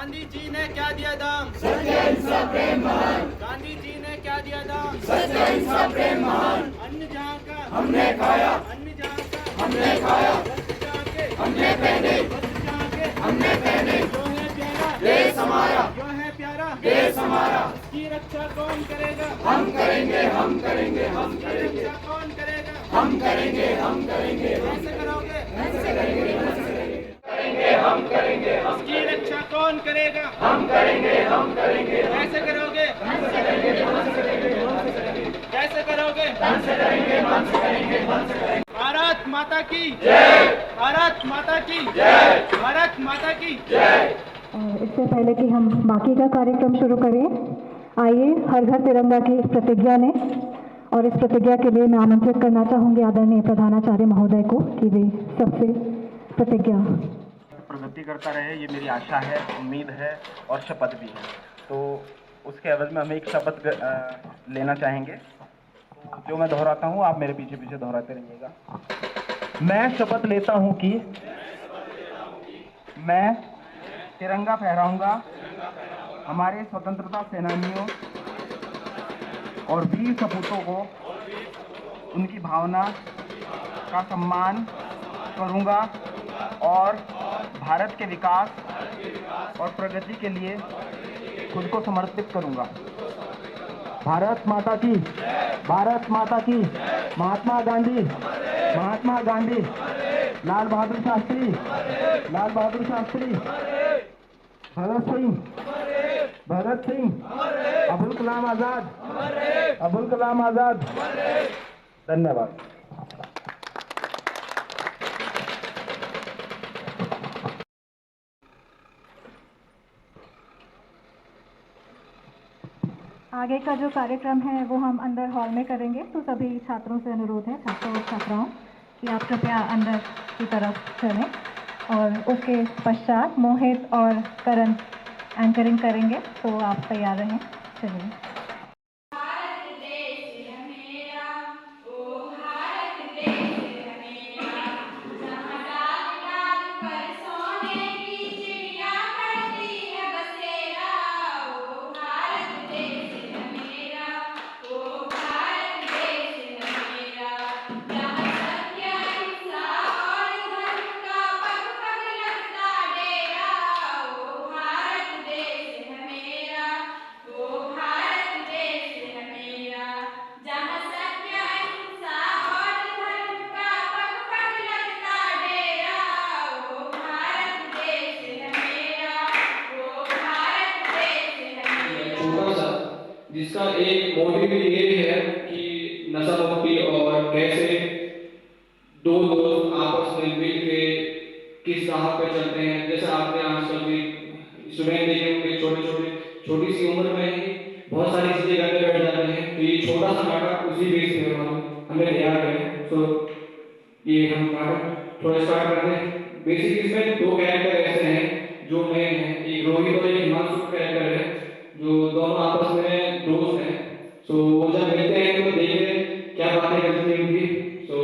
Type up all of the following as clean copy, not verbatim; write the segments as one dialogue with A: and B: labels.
A: गांधी जी ने क्या दिया दाम?
B: सत्य अहिंसा प्रेम महान।
A: गांधी जी ने क्या दिया दाम?
B: सत्य अहिंसा प्रेम महान।
A: अन्न जहाँ का
B: हमने खाया,
A: अन्न जहाँ का
B: हमने खाया,
A: वस्त्र जहाँ के
B: हमने पहने,
A: वस्त्र जहाँ के
B: हमने पहने।
A: जो है प्यारा
B: देश हमारा,
A: जो है प्यारा
B: देश हमारा।
A: उसकी रक्षा कौन करेगा?
B: हम करेंगे, हम करेंगे, हम
A: उसकी
B: करेंगे,
A: रक्षा कौन करेगा?
B: हम करेंगे, हम करेंगे,
A: कैसे करोगे?
B: कैसे करेंगे, करेंगे, हम करेंगे, हम
A: उसकी रक्षा कौन करेगा?
B: हम करेंगे, हम करेंगे,
A: कैसे करोगे? कैसे करोगे? भारत माता की
B: जय,
A: भारत माता की
B: जय,
A: भारत माता की
B: जय।
C: इससे पहले कि हम बाकी का कार्यक्रम शुरू करें, आइए हर घर तिरंगा की प्रतिज्ञा लें। और इस प्रतिज्ञा के लिए मैं आमंत्रित करना चाहूँगी आदरणीय प्रधानाचार्य महोदय को कि वे सबसे प्रतिज्ञा।
D: प्रगति करता रहे, ये मेरी आशा है, उम्मीद है और शपथ भी है। तो उसके एवज में हम एक शपथ लेना चाहेंगे, जो मैं दोहराता हूँ, आप मेरे पीछे पीछे दोहराते रहिएगा। मैं शपथ लेता हूँ कि मैं तिरंगा फहराऊंगा हमारे स्वतंत्रता सेनानियों और वीर सपूतों को उनकी भावना का सम्मान करूंगा और भारत के विकास और प्रगति के लिए खुद को समर्पित करूंगा। भारत माता की, भारत माता की। महात्मा गांधी, महात्मा गांधी, लाल बहादुर शास्त्री, लाल बहादुर शास्त्री, भगत सिंह, भगत सिंह, अबुल कलाम आजाद, अबुल कलाम आजाद। धन्यवाद।
C: आगे का जो कार्यक्रम है वो हम अंदर हॉल में करेंगे, तो सभी छात्रों से अनुरोध है, छात्रों और छात्राओं, कि आप कृपया अंदर की तरफ चलें। और उसके पश्चात मोहित और करण एंकरिंग करेंगे, तो आप तैयार रहें। चलिए।
E: जिसका एक मोटिव ये है कि नशा मुक्ति और कैसे दो दोस्त आपस में मिल के किस राह पे चलते हैं। जैसे आपने आजकल भी स्टूडेंट देखे होंगे, छोटी सी उम्र में ही बहुत सारी चीजें करने बैठ जाते हैं। तो ये छोटा सा नाटक उसी बेस पे हमें तैयार करें। तो ये हम नाटक थोड़ा स्टार्ट करते हैं। बेसिक इसमें दो कैरेक्टर ऐसे हैं जो नए हैं, एक रोहित और एक हिमांशु कैरेक्टर है, जो दोनों आपस में दोस्त हैं। सो वो जब मिलते हैं तो देखते हैं क्या बातें करते हैं उनकी। सो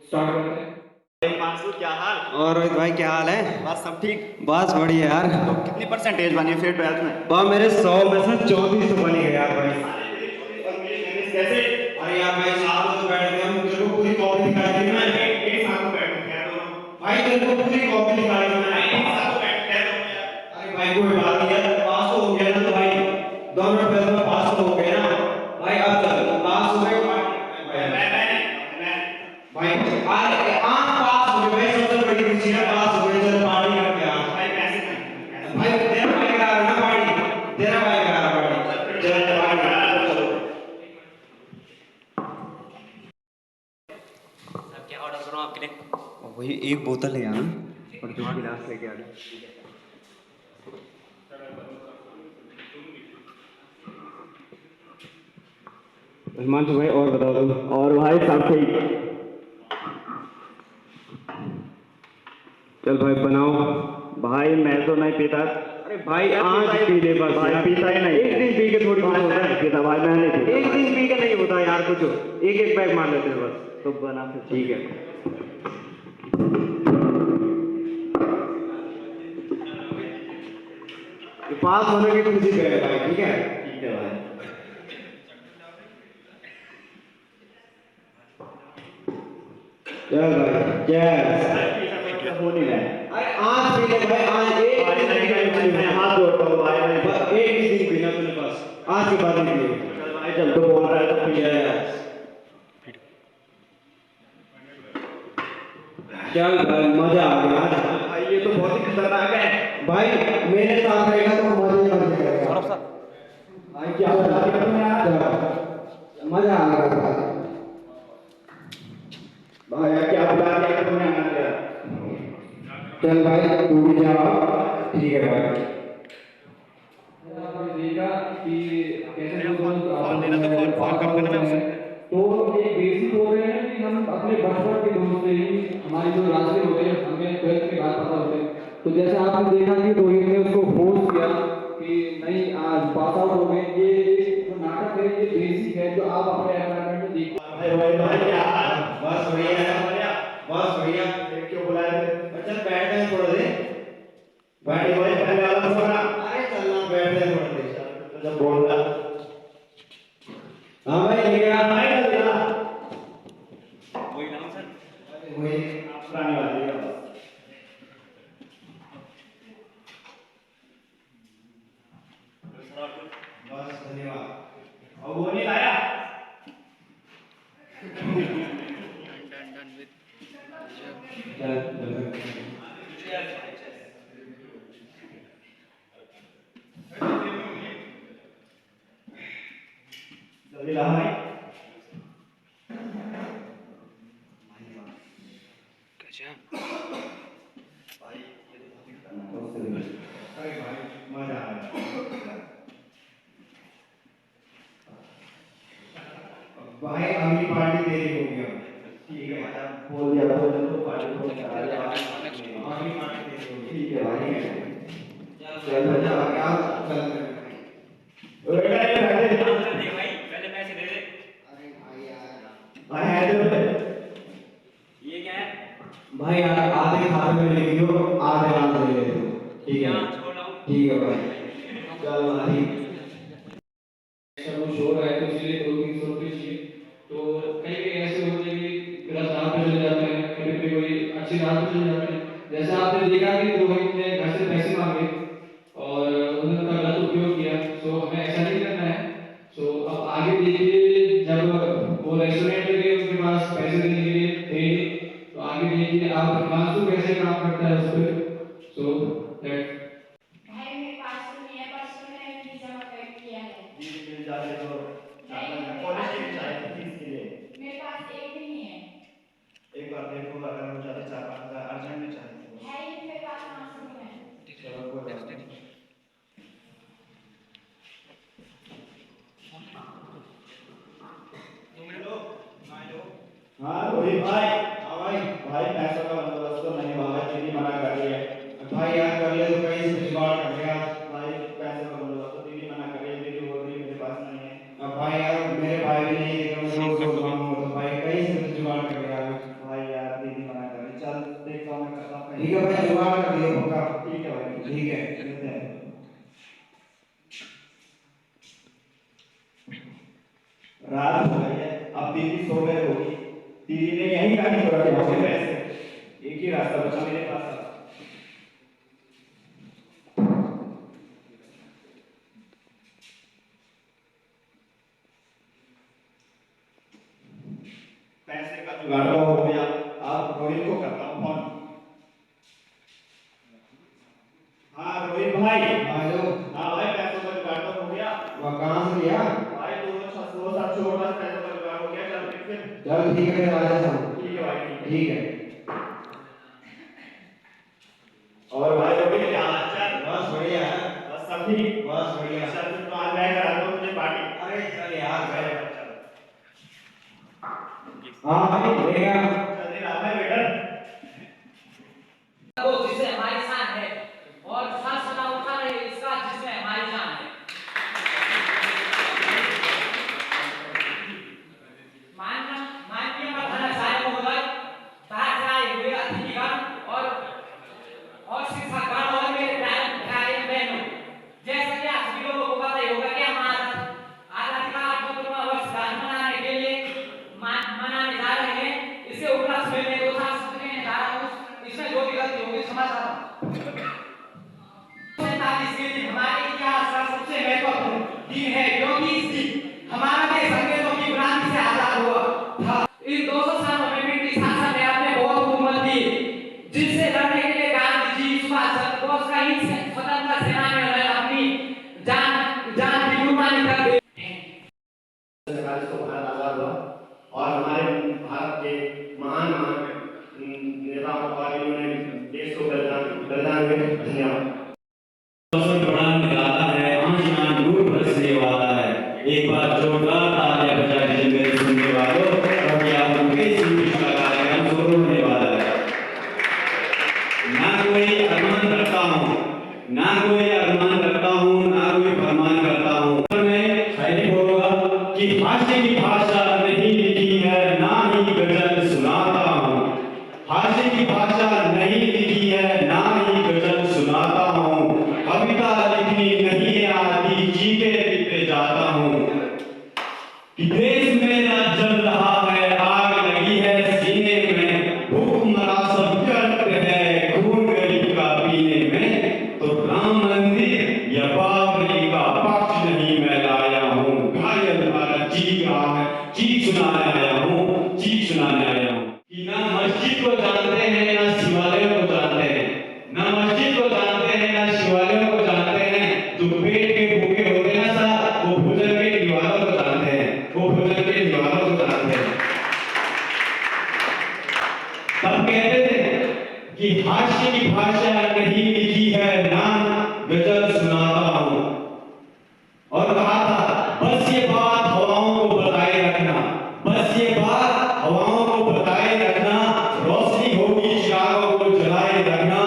E: स्टार्ट करते हैं।
F: हिमांशु क्या हाल?
G: और रोहित भाई क्या हाल है?
F: बस सब ठीक।
G: बस बढ़िया यार।
F: तो कितनी परसेंटेज बनी फिर 12th में?
G: वह मेरे 100 में से 34 तो बनी गए यार भाई।
F: कैसे?
G: अरे यार भाई साथ में तो बैठ गए हम, तेरे को पूरी कॉपी दिखाई थी मैं।
F: एक साथ में बैठ गए दोनों।
G: भाई तेरे को पूरी कॉपी दिखाई थी मैं।
F: एक साथ में बैठ गए दोनों यार।
G: अरे भाई कोई बात नहीं यार, पास तो हो गया ना। तो भाई दोनों पेपर में पास तो हो गए ना भाई। अब चल पास हो गए भाई। अरे हाँ पास हो गए भाई, सबसे बड़ी खुशी है पास हो गए। चल पार्टी करते हैं
F: भाई पैसे नहीं।
G: भाई। तेरा भाई करा रहा है ना पार्टी, तेरा भाई करा रहा है पार्टी। चल पार्टी चलो।
F: अब क्या ऑर्डर करूं आपके लिए?
G: वही एक बोतल ले आना और दो गिलास लेके आना। हिमांशु भाई और बताओ तुम।
E: और भाई सब ठीक।
G: चल भाई बनाओ।
E: भाई मैं तो नहीं पीता।
G: अरे भाई
E: आज पी ले बस।
G: भाई पीता ही नहीं।
E: एक दिन पी के थोड़ी बहुत होता है। पीता भाई मैं नहीं पीता।
G: एक दिन पी के नहीं होता यार कुछ, एक एक पैक मार लेते हैं बस।
E: तो बना फिर
G: ठीक है। पास होने की खुशी पे है भाई, ठीक है?
D: ठीक है भाई।
G: चल भाई, चल।
D: हो नहीं रहा है।
G: अरे आज पी ले भाई, आज एक
D: भाई नहीं भाई, मैं हाथ जोड़ता हूँ भाई।
G: बस एक ही दिन पीना तूने बस, आज के बाद नहीं पिए।
D: चल भाई, जब तो बोल रहा है तो पी ले।
G: चल भाई, मजा आ गया आज।
D: भाई ये तो बहुत ही खतरनाक है।
G: भाई मेरे साथ रहेगा तो मजे ही मजे करेगा।
D: भाई क्या बता दिया तुमने यार?
G: मजा आ गया
D: भाई यार क्या बता दिया तुमने यार?
G: चल भाई, तू भी जा, ठीक है भाई।
E: आपने देखा कि कैसे लोग तो एक बेसिक हो रहे हैं कि हम अपने बचपन के दोस्त से ही हमारे जो रास्ते होते हैं हमें 12th के बाद पता होते हैं। तो जैसे आपने देखा कि रोहित ने उसको फोर्स किया कि नहीं आज पास आउट हो गए, ये जो नाटक है ये बेसिक है जो आप अपने एनवायरनमेंट में देख
G: भाई यार, बस बढ़िया है, बस बढ़िया।
D: क्यों बुलाया थे?
G: अच्छा बैठ जाए थोड़ा देर,
D: भाई भाई पहले वाला सोना।
G: अरे चलना, बैठ जाए थोड़ा देर।
D: तो जब बोल रहा
G: हाँ भाई, ये क्या
D: भाई कर दिया।
F: वही नाम सर।
G: वही
D: पुरानी वाली है।
G: बस, धन्यवाद।
D: और वो नहीं लाया। जल्दी ला भाई।
G: अरे भाई मजा आ गया। भाई अगली पार्टी तेरी होगी अब।
D: ठीक है भाई, आप बोल दिया तो पार्टी को करा लिया।
G: अगली पार्टी तेरी होगी।
D: ठीक है भाई।
G: चल मजा आ गया, चल।
D: बेटा ये बैठे।
F: दे भाई, पहले पैसे दे दे।
G: अरे भाई यार,
D: भाई है तो
F: ये क्या है?
G: भाई यार आधे खाते में लिख दो, आधे हाथ में ले लो, ठीक है?
F: यहाँ छोड़ रहा हूँ।
G: ठीक है भाई, चल भाई।
E: सब शो रहा है तो इसलिए 200-300 रुपये चाहिए। तो कई कई ऐसे होते हैं कि गलत राह पे चले जाते हैं, कभी कभी कोई अच्छी राह पे चले जाते हैं। जैसा आपने देखा कि रोहित ने घर से पैसे मांगे और उन्होंने उनका गलत उपयोग किया, तो हमें ऐसा नहीं करना है। तो अब आगे देखिए, जब वो रेस्टोरेंट में गए उनके पास पैसे देने के लिए थे, तो आगे देखिए आप हिमांशु कैसे काम करता है उस पर। सो दैट
B: भाई मेरे पास तो नहीं है, परसों मैंने वीजा अप्लाई किया है।
D: मिल जाते तो कॉलेज की चाहिए थी इसके लिए।
B: मेरे पास एक भी नहीं है।
D: एक बार देखो, अगर हो जाते 4-5 हज़ार अर्जेंट में चाहिए।
B: है ही नहीं मेरे पास, मासूम है।
D: चलो कोई बात नहीं। हाँ रोहित भाई।
G: हाँ भाई।
D: भाई पैसों का बंदोबस्त तो नहीं हुआ है, दीदी मना कर रही है।
G: भाई यार कर ले तो कहीं से जुगाड़ कर लेगा।
D: भाई पैसों का बंदोबस्त तो दीदी मना कर रही है, दीदी बोल रही है मेरे पास नहीं है।
G: अब भाई यार मेरे भाई भी नहीं देगा, मैं रोज रोज मांगूंगा तो भाई कहीं से तो जुगाड़ कर लेगा।
D: भाई यार दीदी मना कर रही है। चल देखता हूँ मैं करता हूँ।
G: ठीक है भाई, जुगाड़ कर दियो पक्का।
D: ठीक है भाई।
G: ठीक है।
D: मिलते हैं। रात हो गई है, अब दीदी सो गए होगी। दीदी ने यही कहा कि पैसे, एक ही रास्ता बचा मेरे पास। पैसे का जुगाड़ हो गया। आप रोहित को करता हूँ फोन। हाँ रोहित भाई।
G: आ जाओ।
D: हाँ भाई, पैसों का जुगाड़ तो हो गया।
G: वह कहाँ से लिया?
D: भाई 200-700 पैसों का जुगाड़ हो गया। चल फिर।
G: चल ठीक है, मैं आ जाता हूँ।
D: ठीक है भाई।
G: ठीक है।
D: और भाई रोहित क्या हाल चाल?
G: बस बढ़िया है।
D: बस सब ठीक।
G: बस बढ़िया।
D: चल फिर तो आज मैं कराता हूँ तुझे पार्टी।
G: अरे चल यार, चल।
D: चल
G: हाँ भाई बढ़िया।
D: जल्दी ला भाई वेटर।
H: वो जिसे हमारी शान है और हर सदा उठा रहे इसका जिसमें हमारी जान है। माननीय प्रधानाचार्य महोदय, सहायक हुए अतिथिगण और शिक्षकगण और मेरे प्यारे बहनों, ये दिन हमारे इतिहास का सबसे महत्वपूर्ण दिन है, क्योंकि इस दिन हमारा देश अंग्रेजों की गुलामी से आजाद हुआ था। इन 200 सालों में ब्रिटिश शासन ने अपने बहुत हुकूमत दी, जिनसे लड़ने के लिए गांधी जी, सुभाष चंद्र बोस का ही स्वतंत्रता सेनानियों ने अपनी जान की कुर्बानी कर दी।
G: को भारत आजाद हुआ और हमारे भारत के महान नेताओं और इन्होंने देश को बलिदान हुए। धन्यवाद।
I: बड़ा निराला है, आसमान नूर बरसने वाला है। एक बार जोरदार तालियां बजा दीजिए मेरे सुनने वालों, क्योंकि आप उनके श्री कृष्ण का कार्यक्रम शुरू होने वाला है। ना कोई अरमान रखता हूँ, ना कोई अरमान रखता हूँ, ना कोई फरमान करता हूँ। मैं शायरी बोलूंगा कि हास्य की भाषा नहीं लिखी है, ना ही गजल सुनाता हूँ। हास्य की भाषा नहीं लिखी है, ना ही गजल सुनाता हूँ। कविता लिखनी नहीं आती, जीते लिखते जाता हूँ। कि देश मेरा जल रहा है, आग लगी है सीने में, भूख मरा सब व्यर्थ है, खून गरीब का पीने में। तो राम मंदिर या बाबरी का पक्ष नहीं मैं लाया हूँ। घायल भारत चीख रहा है, चीख सुनाने आया हूँ, चीख सुनाने आया हूँ। कि ना मस्जिद को जानते हैं, ना शिवालयों को जानते हैं, ना मस्जिद को जानते हैं, ना शिवालयों को जानते हैं। जो पेट के भूखे होते हैं ना, वो भोजन के दीवारों को जानते हैं, वो भोजन के दीवारों को जानते हैं। तब कहते थे कि हास्य की भाषा नहीं लिखी है, ना गजल सुनाता हूँ। और कहा था बस ये बात हवाओं को बताए रखना, बस ये बात हवाओं को बताए रखना। रोशनी होगी चिरागों को जलाए रखना,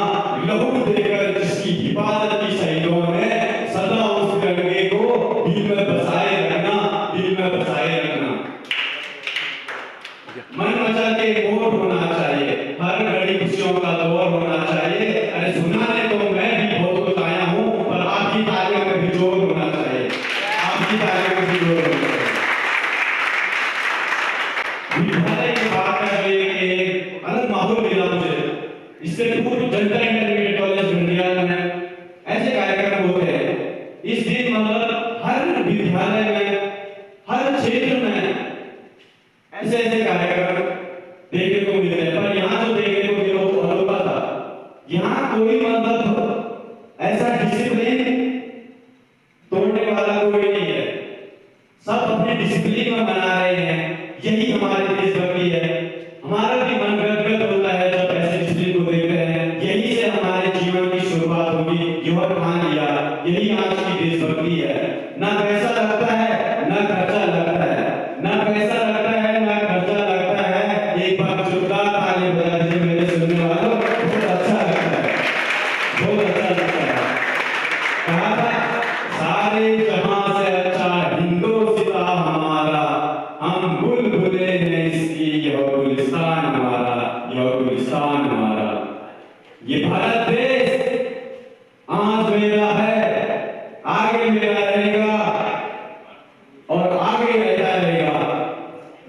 I: लहू देकर जिसकी हिफाजत की शहीदों ने, सदा उस गंगे को दिल में बसाए रखना, दिल में बसाए रखना। मन मचा के मोर होना चाहिए, हर घड़ी खुशियों का दौर होना चाहिए। अरे सुनाने तो मैं भी बहुत कुछ आया हूँ, पर आपकी तालियों में भी जोर होना चाहिए, आपकी तालियों में भी जोर होना चाहिए। विद्यालय की बात कर एक अलग माहौल मिला मुझे। इससे पूर्व जनता इंटरमीडिएट कॉलेज इंडिया में ऐसे कार्यक्रम होते हैं। इस दिन मतलब हर विद्यालय में, हर क्षेत्र में ऐसे ऐसे कार्यक्रम देखने को मिलते हैं। पर यहाँ जो देखने को मिला वो अनोखा था। यहाँ कोई मतलब ऐसा डिसिप्लिन तोड़ने वाला कोई नहीं है, सब अपने डिसिप्लिन में बना रहे हैं। यही हमारी देशभक्ति है। हमारा भी मन गदगद होता है जब ऐसे डिसिप्लिन को देखते हैं। यही से हमारे जीवन की शुरुआत होगी, यह ठान लिया। यही आज की देशभक्ति है। ना पैसा लगता है, ना खर्चा लगता है, ना पैसा लगता है, ना खर्चा लगता है। एक बार जोरदार ताली बजा दीजिए मेरे सुनने वालों, बहुत अच्छा लगता है, बहुत अच्छा लगता है। कहा था सारे जहां से अच्छा हिंदुस्तान हमारा, हम बुलबुले हैं इसकी, यह गुलिस्तान हमारा, यह गुलिस्तान हमारा। ये भारत देश आज मेरा है, आगे मेरा रहेगा और आगे रहता रहेगा।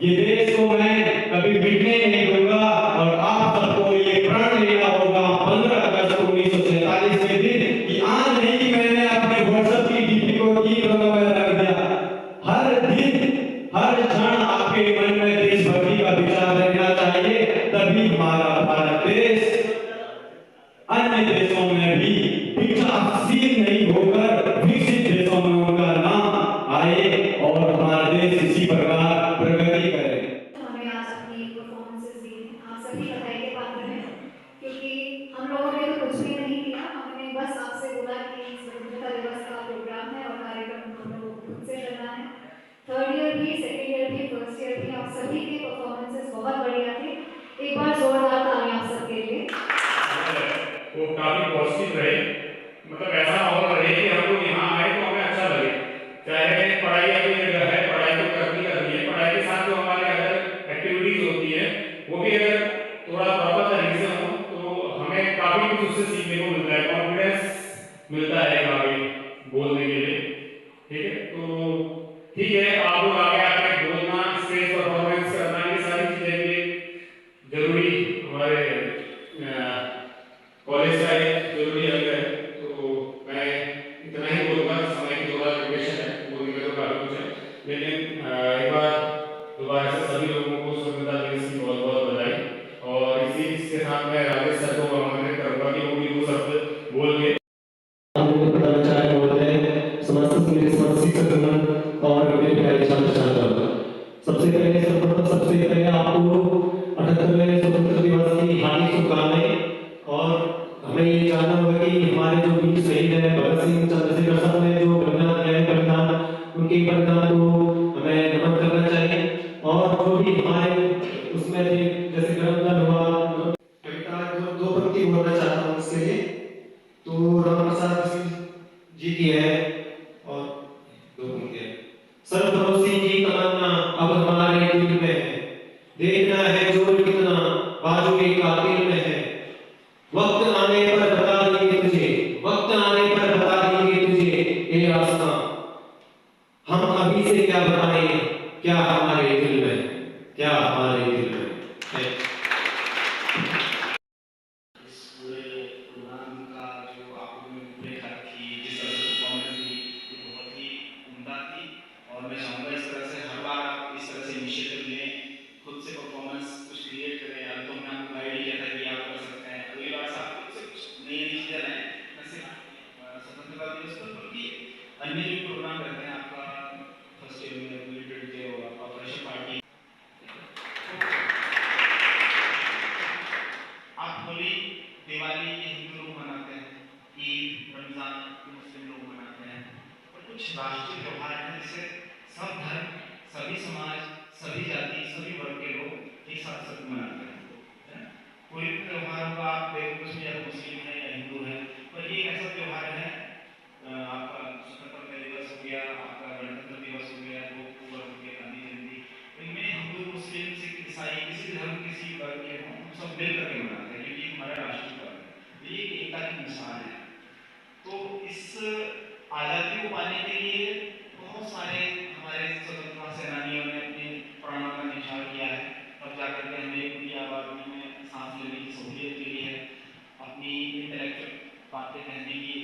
I: ये देश को मैं कभी मिटने नहीं दूंगा। और आप सबको ये प्रण लेना होगा 15 अगस्त 1947 के दिन कि आज नहीं मैंने अपने व्हाट्सएप की डीपी को 3 रंगों में रख दिया। हर दिन, हर क्षण आपके मन में देशभक्ति का विचार रहना चाहिए, तभी हमारा भारत देश अन्य देशों में भी विकासशील नहीं होकर विकसित देशों में उनका नाम आए और हमारा देश इसी प्रकार प्रगति करे।
C: हमें आज अपनी परफॉर्मेंसेस दी, आप सभी बधाई के पात्र हैं, क्योंकि हम लोगों ने तो कुछ भी नहीं किया। हमने बस आपसे बोला कि स्वतंत्रता दिवस का प्रोग्राम है और कार्यक्रम हम लोगों को खुद से करना है। 3rd ईयर भी, 2nd ईयर भी, 1st ईयर भी, आप सभी के परफॉर्मेंसेस बहुत बढ़िया थे। एक बार जोरदार तालियां आप सबके लिए।
J: वो काफी पॉजिटिव रहे, मतलब ऐसा माहौल रहे कि हम लोग यहाँ आए तो हमें अच्छा लगे। चाहे पढ़ाई अपनी जगह है, पढ़ाई तो करनी है, पढ़ाई के साथ जो हमारे अदर एक्टिविटीज होती है वो भी अगर थोड़ा प्रॉपर तरीके से हो तो हमें काफी कुछ उससे सीखने को मिलता है, कॉन्फिडेंस मिलता है आगे बोलने के लिए। ठीक है, तो ठीक है, आप लोग आगे आके बोलना, स्टेज परफॉर्मेंस करना, ये सारी चीजें भी जरूरी हमारे कॉलेज का एक जरूरी अंग है। तो मैं
I: सबसे पहले आपको 78वें स्वतंत्रता दिवस की हार्दिक शुभकामनाएं। और हमें ये जानना होगा कि हमारे जो वीर शहीद हैं भगत सिंह चंद्रशेखर साहब ने जो बलिदान दिया है, बलिदान उनके बलिदान को हमें नमन करना चाहिए। और जो भी हमारे उसमें थे, जैसे गर्भदान हुआ, कविता दो पंक्ति बोलना चाहता हूँ इसके लिए। तो राम प्रसाद सिंह जी की है और दो पंक्ति है। सर्वभरोसी की तमन्ना अब हमारे दिल में है, देखना है जोर कितना बाजू के कातिल में है। वक्त आने पर बता देंगे तुझे, वक्त आने पर बता देंगे तुझे ये रास्ता। हम अभी से क्या बताएं, क्या हमारे दिल में, क्या हमारे दिल में है।
G: इस पूरे प्रोग्राम का जो आपने देखा कि जिस तरह से परफॉर्मेंस दी, ये बहुत ही उम्दा थी। और मैं चाहूँगा इस तरह से हर बार आप इस तरह से इनिशिएटिव लें, खुद से परफॉर्मेंस कुछ क्रिएट करें। अब तो हमने आपको गाइड किया था कि आप कर सकते हैं, अगली बार से आप खुद से कुछ नई नई चीज़ें लाएं। न सिर्फ स्वतंत्रता दिवस पर बल्कि अन्य जो प्रोग्राम रहते हैं, आपका फर्स्ट ईयर में मिलिट्री डे हो, आपका फ्रेशर पार्टी, आप होली दिवाली ये हिंदू लोग मनाते हैं, ईद रमजान मुस्लिम लोग मनाते हैं, और कुछ राष्ट्रीय त्योहार हैं जिसे सब धर्म, सभी समाज, सभी जाति, सभी वर्ग के लोग एक साथ सब मनाते हैं। कोई भी त्योहार होगा, आप देखो उसमें या मुस्लिम है या हिंदू है, पर ये एक ऐसा त्योहार है, आपका स्वतंत्रता दिवस हो गया, आपका गणतंत्र दिवस हो गया, 2 अक्टूबर हो गया, गांधी जयंती, इनमें हिंदू मुस्लिम सिख ईसाई किसी धर्म किसी वर्ग के हों, सब मिल करके मनाते हैं क्योंकि हमारा राष्ट्रीय पर्व है। ये एकता की मिसाल है। तो इस आज़ादी को पाने के लिए बहुत सारे हमारे स्वतंत्रता सेनानियों ने अपने प्राणों का न्यौछावर किया है, तब जाकर के हमें खुली आबादी में सांस लेने की सहूलियत मिली है, अपनी इंटेलेक्चुअल बातें कहने की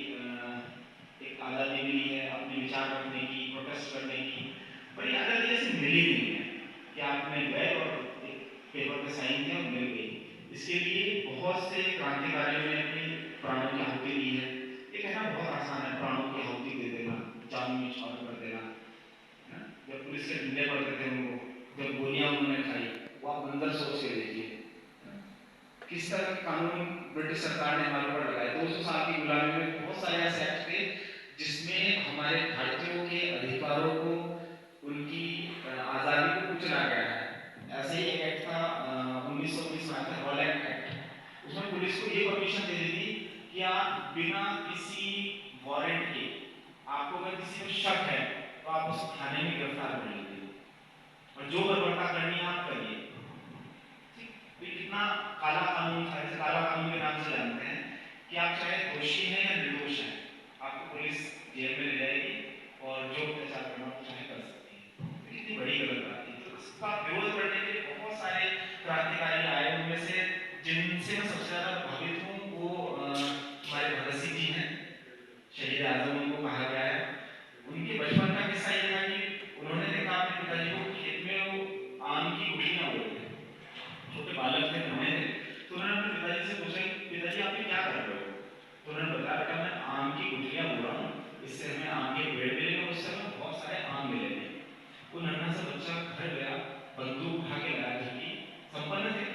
G: एक आज़ादी मिली है, अपने विचार रखने की, प्रोटेस्ट करने की। पर ये आज़ादी ऐसे मिली नहीं है कि आपने गए और एक पेपर पे साइन किया और मिल गई। इसके लिए बहुत से क्रांतिकारियों ने अपनी प्राणों की आहुति दी है। ये कहना बहुत आसान है, प्राणों की आहुति दे देना, जान में न्यौछावर कर देना। जब पुलिस के डंडे पड़ते थे उनको, जब गोलियां उन्होंने खाई, वो आप अंदर सोच के देखिए किस तरह के कानून ब्रिटिश सरकार ने हमारे ऊपर लगाए। 200 साल की गुलामी में बहुत सारे ऐसे एक्ट थे जिसमें हमारे भारतीयों के अधिकारों को, उनकी आज़ादी को कुचला गया है। ऐसे ही एक एक्ट था 1919 में आता है हॉलैंड एक्ट। उसमें पुलिस को ये परमिशन दे दी थी कि आप बिना किसी वारंट के, आपको अगर किसी पर शक है तो आप उस थाने में गिरफ्तार कर लीजिए और जो बर्बरता करनी है आप करिए। तो कितना काला कानून था। इसे काला कानून के नाम से जानते हैं कि आप चाहे दोषी हैं या निर्दोष हैं, आपको पुलिस जेल में ले जाएगी और जो अत्याचार करना वो चाहे कर सकती है। कितनी बड़ी गलत बात थी। तो इसका विरोध करने के लिए बहुत सारे क्रांतिकारी आए, उनमें से जिनसे मैं सबसे ज्यादा प्रभावित हूँ वो हमारे भगत सिंह जी हैं, शहीद आजम उनको कहा गया है। उनके बचपन का किस्सा ये था कि उन्होंने देखा अपने पिताजी को खेत में वो आम की गुठलियां बोल रहे थे, छोटे बालक थे, नन्हे थे। तो उन्होंने अपने पिताजी से पूछा कि पिताजी आप ये क्या कर रहे हो? तो उन्होंने बताया बेटा मैं आम की गुठलियां बोल रहा हूँ, इससे हमें आम के पेड़ मिलेंगे और उससे हमें बहुत सारे आम मिलेंगे। वो नन्हा सा बच्चा घर गया, बंदूक उठा के लाया, घर की संपन्न थे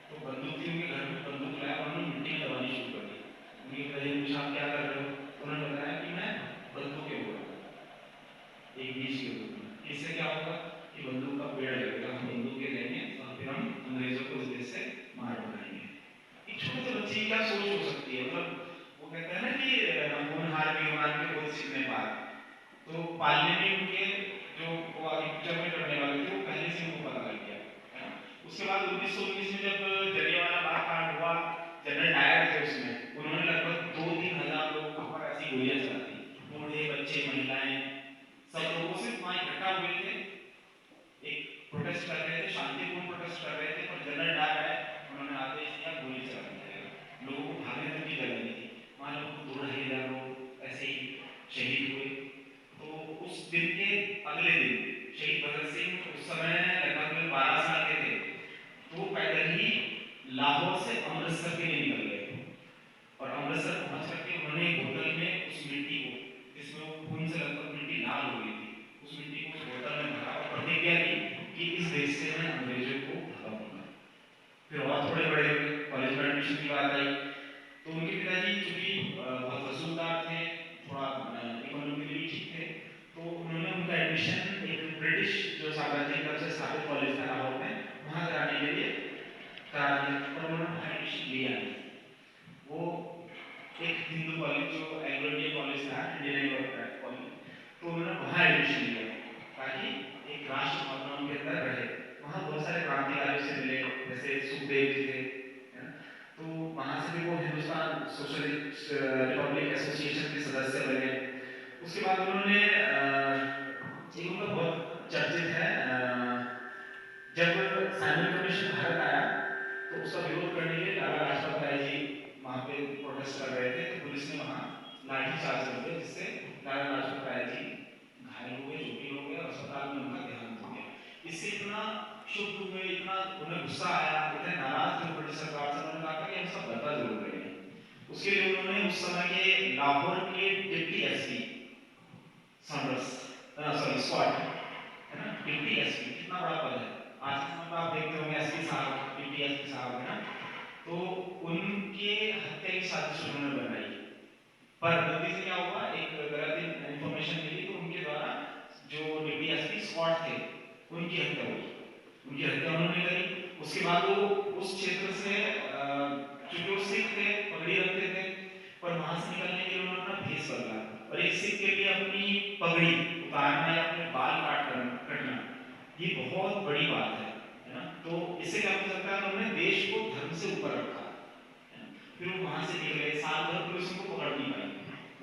G: तो बंदूक थी उनके घर में, बंदूक लाया और उन्होंने मिट्टी में दबानी शुरू कर दी। उनके पिताजी ने पूछा आप क्या कर रहे हो? उन्होंने बताया कि मैं बंदूक के बोल रहा हूँ, एक बीज के रूप में। इससे क्या होगा कि बंदूक का पेड़ लगेगा, हम बंदूकें लेंगे और फिर हम अंग्रेजों को इस देश से मार बनाएंगे। एक छोटे से बच्चे की क्या सोच हो सकती है? मतलब वो कहते हैं ना कि होनहार बीमार के बोझ सीखने पार। तो पालने में उनके जो वो आगे में करने वाले थे वो पहले से उनको पता लग गया, है ना। उसके बाद 1919 में जब जलियांवाला बाग कांड हुआ, जनरल डायर थे उसमें, उन्होंने लगभग 2-3 हजार लोगों को पर ऐसी गोलियां चला दी। बूढ़े बच्चे महिलाएं सब लोगों से वहां इकट्ठा हुए थे, एक प्रोटेस्ट कर रहे थे, शांतिपूर्ण प्रोटेस्ट कर रहे थे, पर जनरल डायर आए, उन्होंने आदेश दिया गोली चला दी। लोगों को भागने तक की जगह नहीं थी। वहां लोग 2-2.5 लोग ऐसे ही शहीद हुए। तो उस दिन के अगले दिन शहीद भगत सिंह उस समय लगभग 12 साल के थे, तो पैदल ही लाहौर से अमृतसर के लिए निकल गए और अमृतसर पहुंच करके उन्होंने एक बोतल में उस मिट्टी को, जिसमें वो खून से लगभग मिट्टी लाल हो गई थी, उस मिट्टी को बोतल में भरा और प्रतिज्ञा की कि इस इंडियन कॉलेज था, इंडियन कॉलेज, तो उन्होंने वहाँ एडमिशन लिया ताकि एक राष्ट्र भावना उनके अंदर रहे। वहाँ बहुत सारे क्रांतिकारियों से मिले, जैसे सुखदेव जी थे, है ना? तो वहाँ से भी वो हिंदुस्तान सोशलिस्ट रिपब्लिक एसोसिएशन के सदस्य बने। उसके बाद उन्होंने एक उनका बहुत चर्चित है, जब साइमन कमीशन भारत आया तो उसका विरोध करने के लिए लाला लाजपत राय जी वहाँ पे प्रोटेस्ट कर रहे थे, तो पुलिस ने वहाँ लाठीचार्ज कर दिया, जिससे लाला लाजपत राय जी घायल हो गए, चोटिल हो गए और अस्पताल में उनका देहांत हो गया। इससे इतना क्षुब्ध हुए, इतना उन्हें गुस्सा आया, इतने नाराज थे ब्रिटिश सरकार से, उन्होंने कहा कि हम इसका बदला जरूर लेंगे। उसके लिए उन्होंने उस समय के लाहौर के डिप्टी एसपी स्कॉट, है ना, डिप्टी एसपी कितना बड़ा पद है, आज के समय में आप देखते होंगे एसपी साहब, डिप्टी एसपी साहब, है ना, तो उनके हत्या की साजिश उन्होंने बनाई। पर गलती से क्या हुआ, एक गलत इंफॉर्मेशन मिली, तो उनके द्वारा जो डिप्टी एसपी स्कॉट थे उनकी हत्या हुई, उनकी हत्या उन्होंने करी। उसके बाद वो उस क्षेत्र से, चूंकि वो सिख थे, पगड़ी रखते थे, पर वहां से निकलने के लिए उन्होंने अपना भेष बदला, और एक सिख के लिए अपनी पगड़ी उतारना या अपने बाल कटना ये बहुत बड़ी बात है ना। तो इससे क्या हो सकता है, उन्होंने देश को धर्म से ऊपर रखा, है ना? फिर वो वहां से निकले, साल भर पुलिस उनको पकड़ नहीं पाई।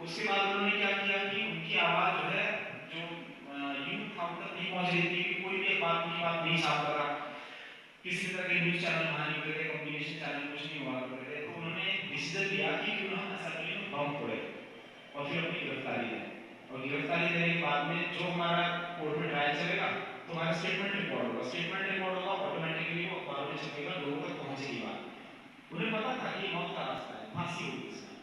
G: उसके बाद उन्होंने क्या किया कि उनकी आवाज जो है, जो यूथ था तक नहीं पहुंच रही थी, कि कोई भी बात उनकी बात नहीं छाप रहा, किसी तरह के न्यूज चैनल वहां नहीं थे, कम्युनिकेशन चैनल कुछ नहीं हुआ करते थे। तो उन्होंने डिसीजन लिया कि क्यों ना हम असेंबली में बम फोड़े और फिर अपनी गिरफ्तारी दें। और गिरफ्तारी देने के बाद में जो हमारा कोर्ट में ट्रायल चलेगा तो हमारा स्टेटमेंट रिकॉर्ड होगा, स्टेटमेंट रिकॉर्ड होगा, ऑटोमेटिकली वो अखबारों में छपेगा, लोगों तक पहुंचेगी बात। उन्हें पता था कि मौत का रास्ता है, फांसी होगी इसमें,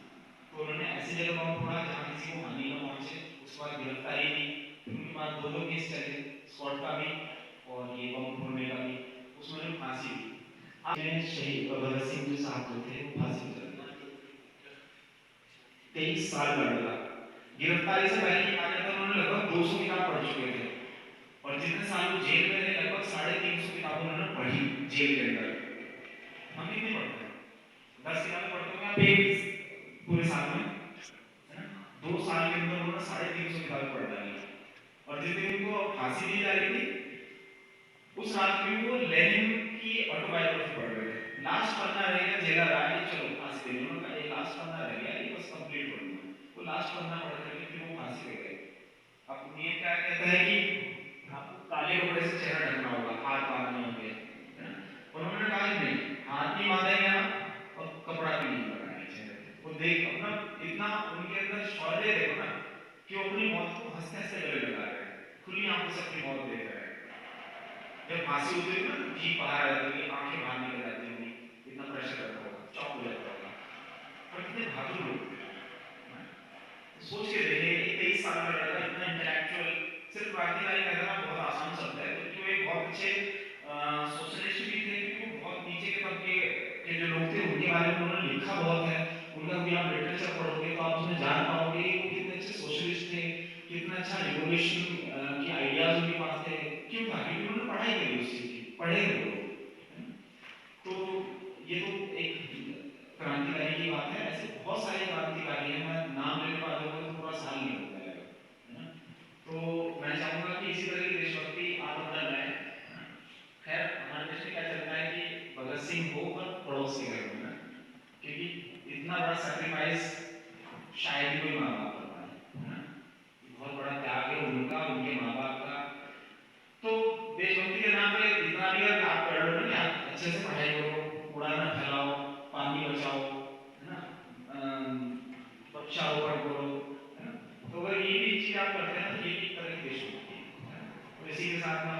G: तो उन्होंने ऐसी जगह बम फोड़ा जहां किसी को हानि न पहुंचे। उसके बाद गिरफ्तारी दी, फिर उनके बाद दो केस चले, स्कॉट का भी और ये बम फोड़ने का भी, उसमें उन्हें फांसी हुई। शहीद भगत सिंह जो साहब जो थे वो फांसी पर चले, 23 साल लड़ा। गिरफ्तारी से पहले क्या कहता है, उन्होंने लगभग 200 किताब पढ़ चुके थे, और जितने साल वो जेल में रहे लगभग 350 किताबें उन्होंने पढ़ी जेल के अंदर। हम कितने पढ़ते हैं, 10 किताबें पढ़ते हैं आप एक पूरे साल में, है ना? 2 साल के अंदर उन्होंने 350 किताबें पढ़ डाली। और जिस दिन उनको फांसी दी जा रही थी उस रात में वो लेनिन की ऑटोबायोग्राफी पढ़ रहे थे। लास्ट पन्ना रह गया, जेलर आया कि चलो फांसी दे, उन्होंने कहा लास्ट पन्ना रह गया, ये बस कंप्लीट कर दूंगा। वो लास्ट पन्ना पढ़ करके फिर वो फांसी दे गए। अब नियम क्या कहता है कि आपको काले कपड़े से चेहरा ढकना होगा, हाथ बांधने होंगे, है ना? उन्होंने कहा कि नहीं, हाथ नहीं बांधेंगे आप और कपड़ा भी नहीं लगाएंगे चेहरे पे। वो देख अपना इतना उनके अंदर शौर्य देखो ना, कि वो अपनी मौत को हंसते हंसते गले लगा रहे हैं, खुली आंखों से अपनी मौत देख रहे हैं। जब फांसी होती है ना, जीप बाहर आ जाती है, आंखें बाहर निकल जाती होंगी, इतना प्रेशर रहता होगा, चौक हो जाता होगा। पर कितने बहादुर लोग थे, सोच के देखिए, 23 साल का लड़का इतना इंटेलेक्चुअल, सिर्फ क्रांतिकारी कहना बहुत आसान शब्द है, क्योंकि वो एक बहुत अच्छे सोशलिस्ट भी थे, क्योंकि वो बहुत नीचे के तबके के जो लोग थे उनके बारे में उन्होंने लिखा बहुत है। उनका भी आप लिटरेचर पढ़ोगे तो आप उसमें जान पाओगे वो कितने अच्छे सोशलिस्ट थे, कितना अच्छा रिवोल्यूशन की आइडियाज उनके पास थे। क्यों था, क्योंकि उन्होंने पढ़ाई करी उस चीज की, पढ़े थे वो लोग। तो ये तो एक क्रांतिकारी की बात है, ऐसे बहुत सारे क्रांतिकारी हैं, मैं नाम लेने वालों को तो पूरा साल नहीं होता है ना। तो मैं चाहूंगा कि इसी तरह की देशभक्ति आप अंदर लाए। खैर हमारे देश में क्या चलता है कि भगत सिंह हो और पड़ोस के घर में, क्योंकि इतना बड़ा सैक्रिफाइस शायद ही कोई माँ बाप कर पाए, है ना? बहुत बड़ा त्याग है उनका, उनके माँ बाप का। तो देशभक्ति के नाम पे इतना भी अगर आप कर लो ना, आप अच्छे से पढ़ाई करो, कूड़ा न फैलाओ, पानी बचाओ, है ना, वृक्षारोपण करो, है ना, तो अगर ये भी चीज आप करते हैं तो ये भी एक तरह की देशभक्ति है। तो इसी के साथ मैं